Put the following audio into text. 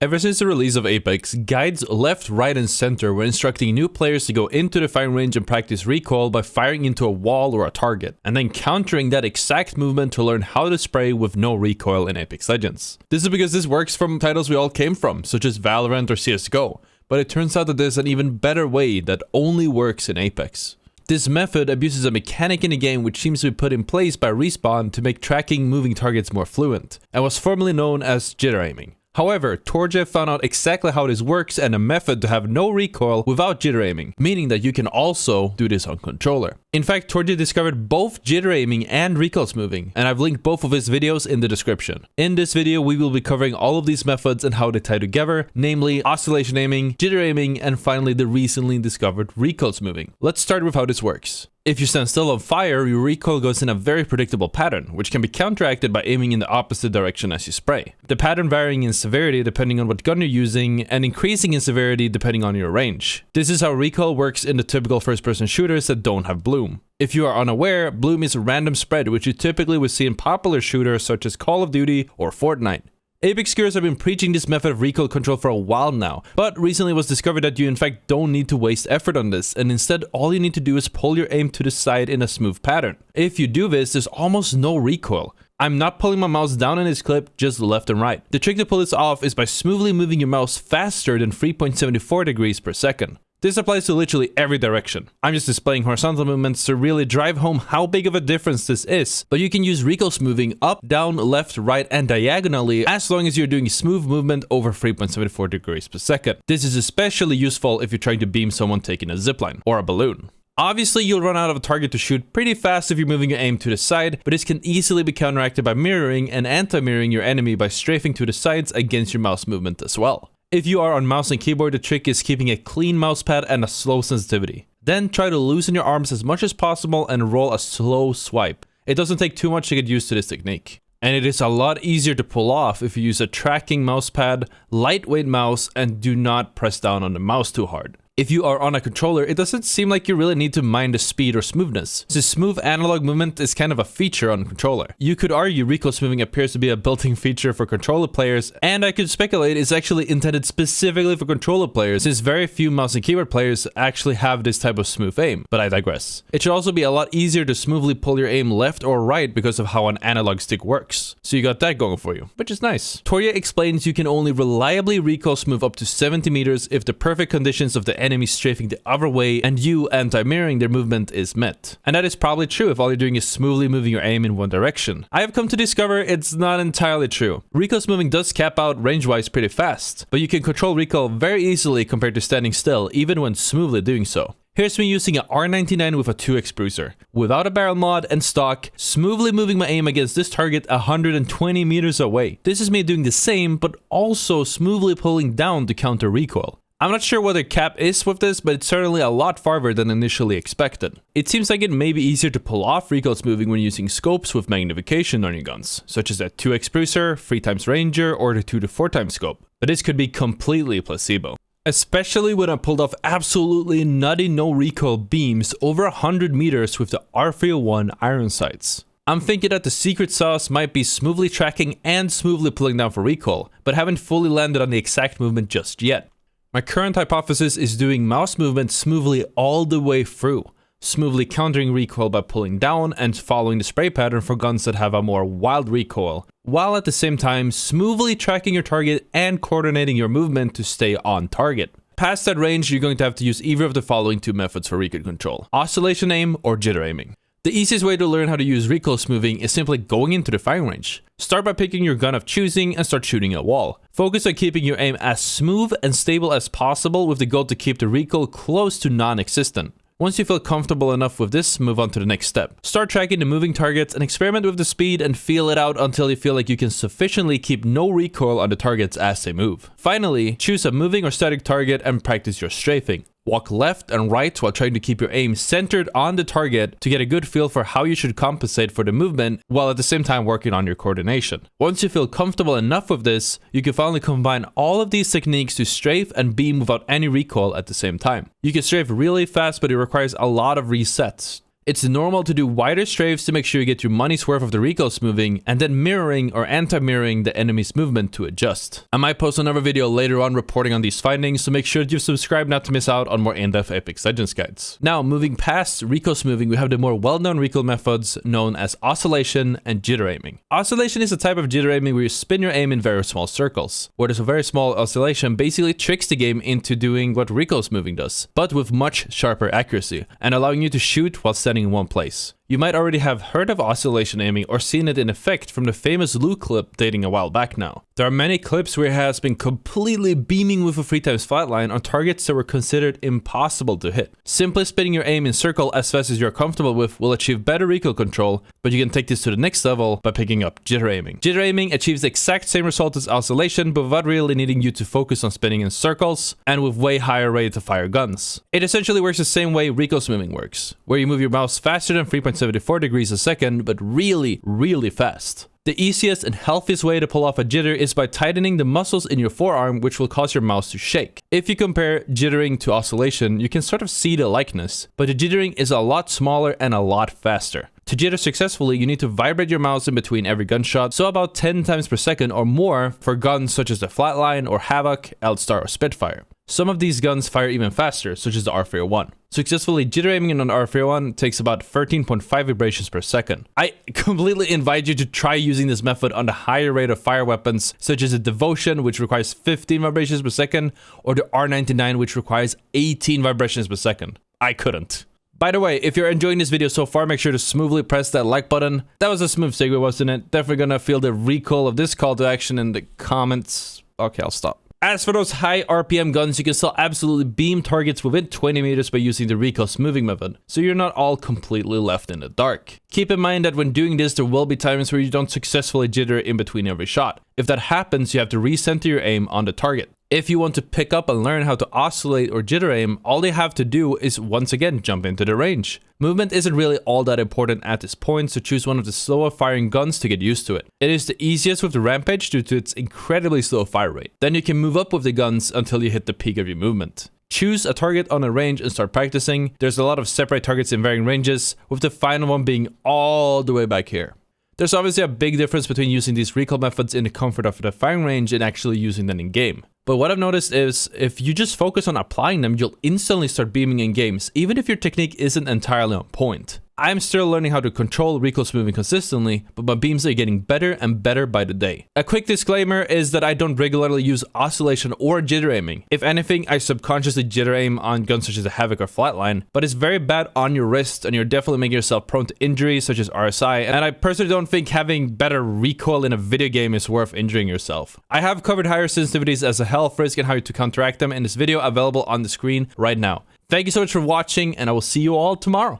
Ever since the release of Apex, guides left, right, and center were instructing new players to go into the firing range and practice recoil by firing into a wall or a target, and then countering that exact movement to learn how to spray with no recoil in Apex Legends. This is because this works from titles we all came from, such as Valorant or CSGO, but it turns out that there's an even better way that only works in Apex. This method abuses a mechanic in the game which seems to be put in place by Respawn to make tracking moving targets more fluent, and was formerly known as jitter aiming. However, Torjes found out exactly how this works and a method to have no recoil without jitter aiming, meaning that you can also do this on controller. In fact, Torjes discovered both jitter aiming and recoil smoothing, and I've linked both of his videos in the description. In this video, we will be covering all of these methods and how they tie together, namely oscillation aiming, jitter aiming, and finally the recently discovered recoil smoothing. Let's start with how this works. If you stand still on fire, your recoil goes in a very predictable pattern, which can be counteracted by aiming in the opposite direction as you spray. The pattern varying in severity depending on what gun you're using, and increasing in severity depending on your range. This is how recoil works in the typical first-person shooters that don't have bloom. If you are unaware, bloom is a random spread, which you typically would see in popular shooters such as Call of Duty or Fortnite. Apex skiers have been preaching this method of recoil control for a while now, but recently it was discovered that you in fact don't need to waste effort on this, and instead all you need to do is pull your aim to the side in a smooth pattern. If you do this, there's almost no recoil. I'm not pulling my mouse down in this clip, just left and right. The trick to pull this off is by smoothly moving your mouse faster than 3.74 degrees per second. This applies to literally every direction. I'm just displaying horizontal movements to really drive home how big of a difference this is, but you can use recoil smoothing up, down, left, right, and diagonally as long as you're doing smooth movement over 3.74 degrees per second. This is especially useful if you're trying to beam someone taking a zipline or a balloon. Obviously, you'll run out of a target to shoot pretty fast if you're moving your aim to the side, but this can easily be counteracted by mirroring and anti-mirroring your enemy by strafing to the sides against your mouse movement as well. If you are on mouse and keyboard, the trick is keeping a clean mousepad and a slow sensitivity. Then try to loosen your arms as much as possible and roll a slow swipe. It doesn't take too much to get used to this technique. And it is a lot easier to pull off if you use a tracking mousepad, lightweight mouse, and do not press down on the mouse too hard. If you are on a controller, it doesn't seem like you really need to mind the speed or smoothness. The smooth analog movement is kind of a feature on a controller. You could argue recoil smoothing appears to be a built-in feature for controller players, and I could speculate it's actually intended specifically for controller players, since very few mouse and keyboard players actually have this type of smooth aim, but I digress. It should also be a lot easier to smoothly pull your aim left or right because of how an analog stick works. So you got that going for you, which is nice. Torjes explains you can only reliably recoil smooth up to 70 meters if the perfect conditions of the enemy strafing the other way and you anti-mirroring their movement is met. And that is probably true if all you're doing is smoothly moving your aim in one direction. I have come to discover it's not entirely true. Recoil smoothing does cap out range-wise pretty fast, but you can control recoil very easily compared to standing still, even when smoothly doing so. Here's me using an R99 with a 2x bruiser, without a barrel mod and stock, smoothly moving my aim against this target 120 meters away. This is me doing the same, but also smoothly pulling down to counter recoil. I'm not sure what the cap is with this, but it's certainly a lot farther than initially expected. It seems like it may be easier to pull off recoil smoothing when using scopes with magnification on your guns, such as the 2x bruiser, 3x ranger, or the 2 to 4x scope. But this could be completely placebo. Especially when I pulled off absolutely nutty no recoil beams over 100 meters with the R301 iron sights. I'm thinking that the secret sauce might be smoothly tracking and smoothly pulling down for recoil, but haven't fully landed on the exact movement just yet. My current hypothesis is doing mouse movement smoothly all the way through, smoothly countering recoil by pulling down and following the spray pattern for guns that have a more wild recoil, while at the same time smoothly tracking your target and coordinating your movement to stay on target. Past that range, you're going to have to use either of the following two methods for recoil control: oscillation aim or jitter aiming. The easiest way to learn how to use recoil smoothing is simply going into the firing range. Start by picking your gun of choosing and start shooting at a wall. Focus on keeping your aim as smooth and stable as possible with the goal to keep the recoil close to non-existent. Once you feel comfortable enough with this, move on to the next step. Start tracking the moving targets and experiment with the speed and feel it out until you feel like you can sufficiently keep no recoil on the targets as they move. Finally, choose a moving or static target and practice your strafing. Walk left and right while trying to keep your aim centered on the target to get a good feel for how you should compensate for the movement while at the same time working on your coordination. Once you feel comfortable enough with this, you can finally combine all of these techniques to strafe and beam without any recoil at the same time. You can strafe really fast, but it requires a lot of resets. It's normal to do wider strafes to make sure you get your money's worth of the recoil smoothing, and then mirroring or anti-mirroring the enemy's movement to adjust. I might post another video later on reporting on these findings, so make sure that you subscribe not to miss out on more in-depth Apex Legends guides. Now, moving past recoil smoothing, we have the more well-known recoil methods known as oscillation and jitter aiming. Oscillation is a type of jitter aiming where you spin your aim in very small circles, where there's a very small oscillation basically tricks the game into doing what recoil smoothing does, but with much sharper accuracy, and allowing you to shoot while standing in one place. You might already have heard of oscillation aiming or seen it in effect from the famous Lou clip dating a while back now. There are many clips where it has been completely beaming with a 3x flatline on targets that were considered impossible to hit. Simply spinning your aim in circle as fast as you're comfortable with will achieve better recoil control, but you can take this to the next level by picking up jitter aiming. Jitter aiming achieves the exact same result as oscillation, but without really needing you to focus on spinning in circles and with way higher rate to fire guns. It essentially works the same way recoil smoothing works, where you move your mouse faster than 3.74 degrees a second, but really fast. The easiest and healthiest way to pull off a jitter is by tightening the muscles in your forearm, which will cause your mouse to shake. If you compare jittering to oscillation, you can sort of see the likeness, but the jittering is a lot smaller and a lot faster. To jitter successfully, you need to vibrate your mouse in between every gunshot, so about 10 times per second or more for guns such as the Flatline or Havoc, Eldstar or Spitfire. Some of these guns fire even faster, such as the R301. Successfully jitter aiming on the R301 takes about 13.5 vibrations per second. I completely invite you to try using this method on the higher rate of fire weapons, such as the Devotion, which requires 15 vibrations per second, or the R99, which requires 18 vibrations per second. I couldn't. By the way, if you're enjoying this video so far, make sure to smoothly press that like button. That was a smooth segue, wasn't it? Definitely gonna feel the recoil of this call to action in the comments. Okay, I'll stop. As for those high RPM guns, you can still absolutely beam targets within 20 meters by using the recoil smoothing method, so you're not all completely left in the dark. Keep in mind that when doing this, there will be times where you don't successfully jitter in between every shot. If that happens, you have to recenter your aim on the target. If you want to pick up and learn how to oscillate or jitter aim, all they have to do is once again jump into the range. Movement isn't really all that important at this point, so choose one of the slower firing guns to get used to it. It is the easiest with the Rampage due to its incredibly slow fire rate. Then you can move up with the guns until you hit the peak of your movement. Choose a target on a range and start practicing. There's a lot of separate targets in varying ranges, with the final one being all the way back here. There's obviously a big difference between using these recoil methods in the comfort of the firing range and actually using them in game. But what I've noticed is, if you just focus on applying them, you'll instantly start beaming in games, even if your technique isn't entirely on point. I'm still learning how to control recoil smoothing consistently, but my beams are getting better and better by the day. A quick disclaimer is that I don't regularly use oscillation or jitter aiming. If anything, I subconsciously jitter aim on guns such as the Havoc or Flatline, but it's very bad on your wrist and you're definitely making yourself prone to injuries such as RSI, and I personally don't think having better recoil in a video game is worth injuring yourself. I have covered higher sensitivities as a health risk and how to counteract them in this video available on the screen right now. Thank you so much for watching, and I will see you all tomorrow.